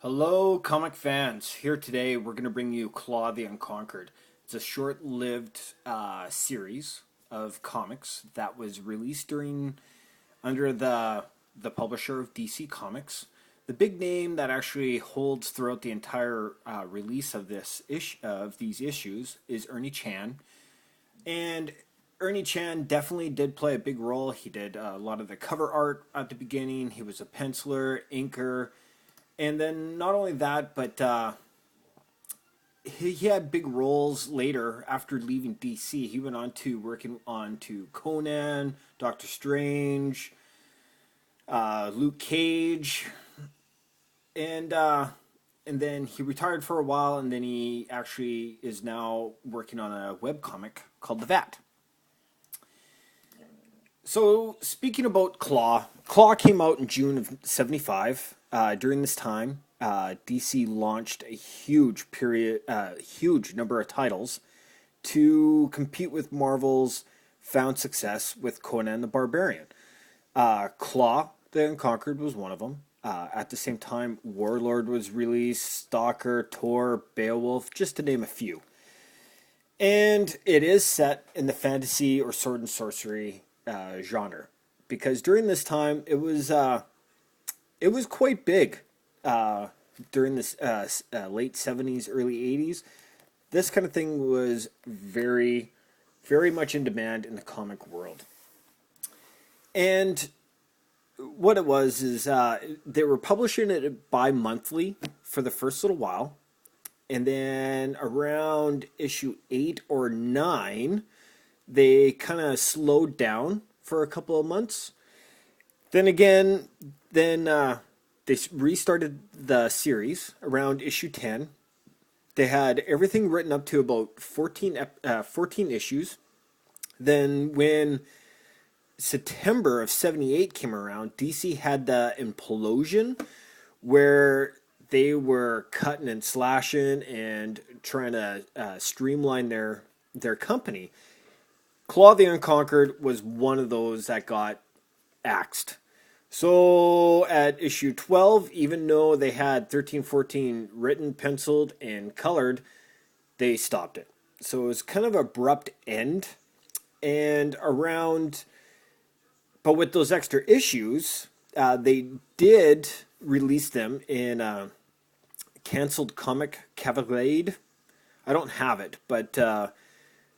Hello, comic fans. Here today, we're going to bring you Claw the Unconquered. It's a short lived series of comics that was released under the publisher of DC Comics. The big name that actually holds throughout the entire release of these issues is Ernie Chan. And Ernie Chan definitely did play a big role. He did a lot of the cover art at the beginning. He was a penciler, inker, and then not only that, but he had big roles later after leaving DC. He went on to working on to Conan, Doctor Strange, Luke Cage, and uh, and then he retired for a while, and then he actually is now working on a webcomic called The Vat. So speaking about Claw, Claw came out in June of '75. During this time, DC launched a huge number of titles to compete with Marvel's found success with Conan the Barbarian. Claw the Unconquered was one of them. At the same time, Warlord was released, Stalker, Tor, Beowulf, just to name a few. And it is set in the fantasy or sword and sorcery genre, because during this time it was quite big. During this late '70s, early '80s, this kind of thing was very, very much in demand in the comic world. And what it was is they were publishing it bi-monthly for the first little while, and then around issue 8 or 9 they kind of slowed down for a couple of months. Then again, they restarted the series around issue 10. They had everything written up to about 14 issues. Then when September of '78 came around, DC had the implosion where they were cutting and slashing and trying to streamline their company. Claw the Unconquered was one of those that got axed. So at issue 12, even though they had 13, 14 written, penciled, and colored, they stopped it. So it was kind of abrupt end. And around, but with those extra issues, they did release them in canceled comic Cavalcade. I don't have it, but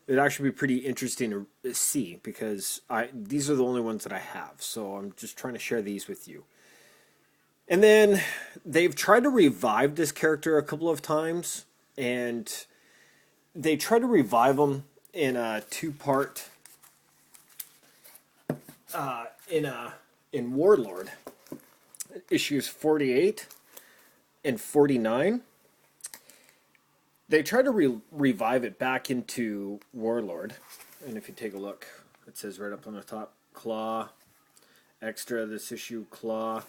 it'd actually be pretty interesting to see, because these are the only ones that I have, so I'm just trying to share these with you. And then they've tried to revive this character a couple of times, and they tried to revive him in a two-part in Warlord, issues 48 and 49. They tried to revive it back into Warlord, and if you take a look, it says right up on the top, Claw, extra this issue, Claw.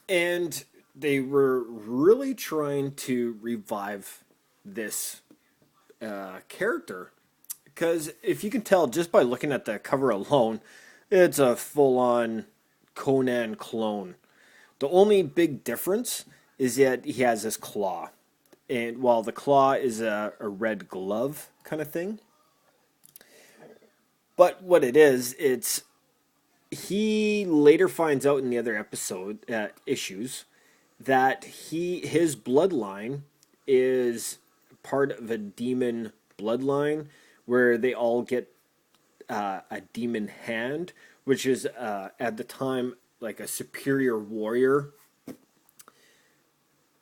And they were really trying to revive this character, because if you can tell just by looking at the cover alone, it's a full-on Conan clone. The only big difference is that he has this claw. And while the claw is a red glove kind of thing. But what it is, he later finds out in the other issues, that his bloodline is part of a demon bloodline, where they all get a demon hand, which is at the time like a superior warrior.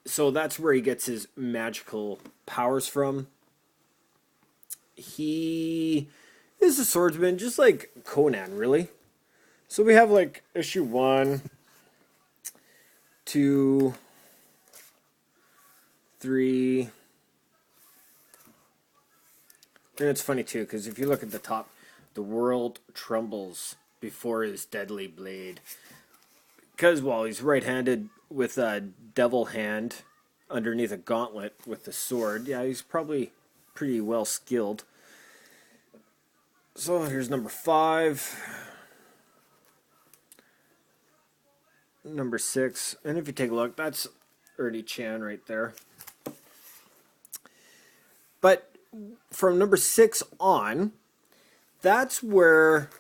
So that's where he gets his magical powers from. He is a swordsman, just like Conan, really. So we have like issue 1, 2, 3. And it's funny too, because if you look at the top, the world trembles before his deadly blade. Because, well, he's right-handed with a devil hand underneath a gauntlet with the sword. Yeah, he's probably pretty well skilled. So here's number 5. number 6, and if you take a look, that's Ernie Chan right there. But from number 6 on, that's where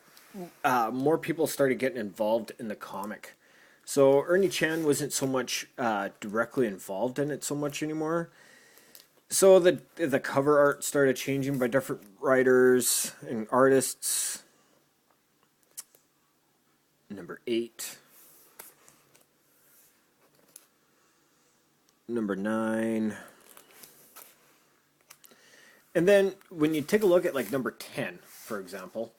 more people started getting involved in the comic. So Ernie Chan wasn't so much directly involved in it so much anymore. So the cover art started changing by different writers and artists. Number 8. Number 9. And then when you take a look at like number 10, for example,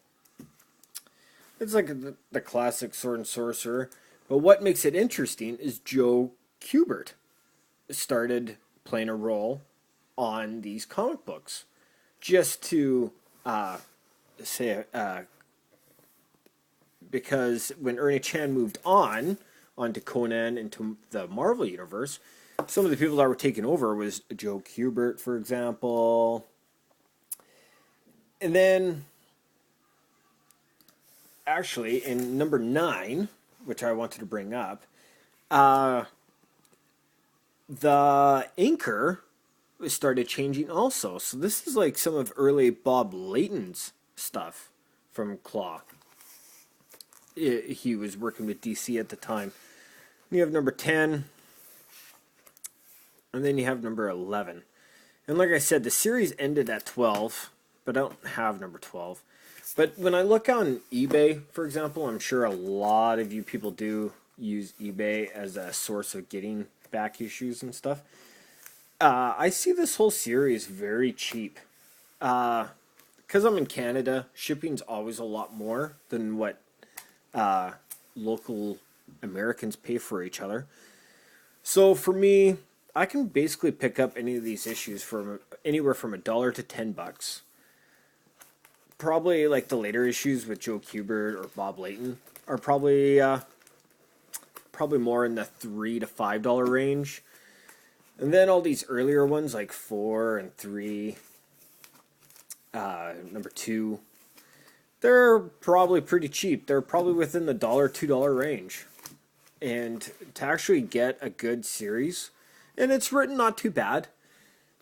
it's like the classic sword and sorcerer. But what makes it interesting is Joe Kubert started playing a role on these comic books. Just to say, because when Ernie Chan moved on to Conan, into the Marvel Universe, some of the people that were taking over was Joe Kubert, for example. And then, actually, in number 9, which I wanted to bring up, the inker started changing also. So this is like some of early Bob Layton's stuff from Claw. He was working with DC at the time. You have number 10, and then you have number 11. And like I said, the series ended at 12, but I don't have number 12. But when I look on eBay, for example, I'm sure a lot of you people do use eBay as a source of getting back issues and stuff. I see this whole series very cheap. Because I'm in Canada, shipping's always a lot more than what local Americans pay for each other. So for me, I can basically pick up any of these issues for anywhere from $1 to $10. Probably like the later issues with Joe Kubert or Bob Layton are probably more in the $3 to $5 range. And then all these earlier ones like 4 and 3, number 2, they're probably pretty cheap. They're probably within the $1, $2 range. And to actually get a good series, and it's written not too bad.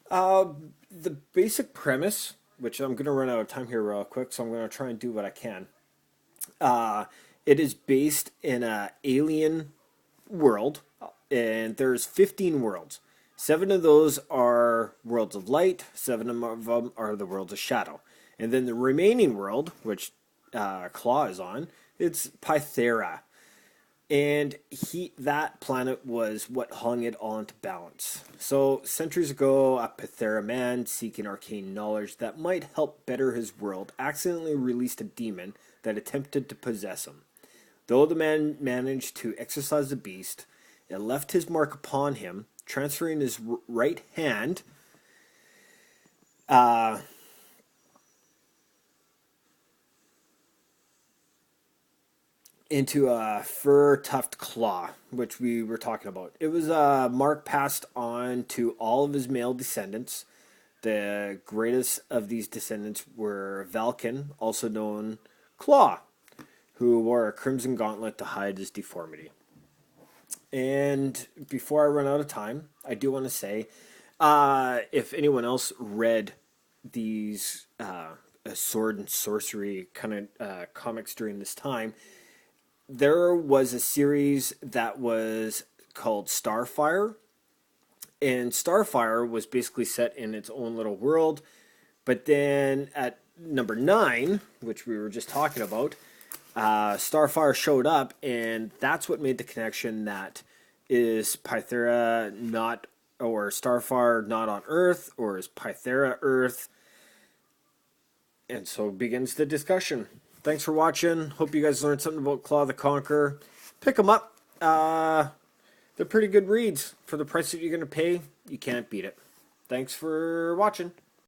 The basic premise, which I'm going to run out of time here real quick, so I'm going to try and do what I can. It is based in an alien world, and there's 15 worlds. 7 of those are worlds of light, 7 of them are the worlds of shadow. And then the remaining world, which Claw is on, it's Pythera. And that planet was what hung it all into balance. So centuries ago, a Pythera man seeking arcane knowledge that might help better his world accidentally released a demon that attempted to possess him. Though the man managed to exorcise the beast, it left his mark upon him, transferring his right hand into a fur-tuft claw, which we were talking about. It was a mark passed on to all of his male descendants. The greatest of these descendants were Valken, also known Claw, who wore a crimson gauntlet to hide his deformity. And before I run out of time, I do want to say, if anyone else read these sword and sorcery kind of comics during this time, there was a series that was called Starfire. And Starfire was basically set in its own little world. But then at number 9, which we were just talking about, Starfire showed up, and that's what made the connection that is Pythera not, or Starfire not on Earth, or is Pythera Earth? And so begins the discussion. Thanks for watching. Hope you guys learned something about Claw the Conqueror. Pick them up. They're pretty good reads. For the price that you're going to pay, you can't beat it. Thanks for watching.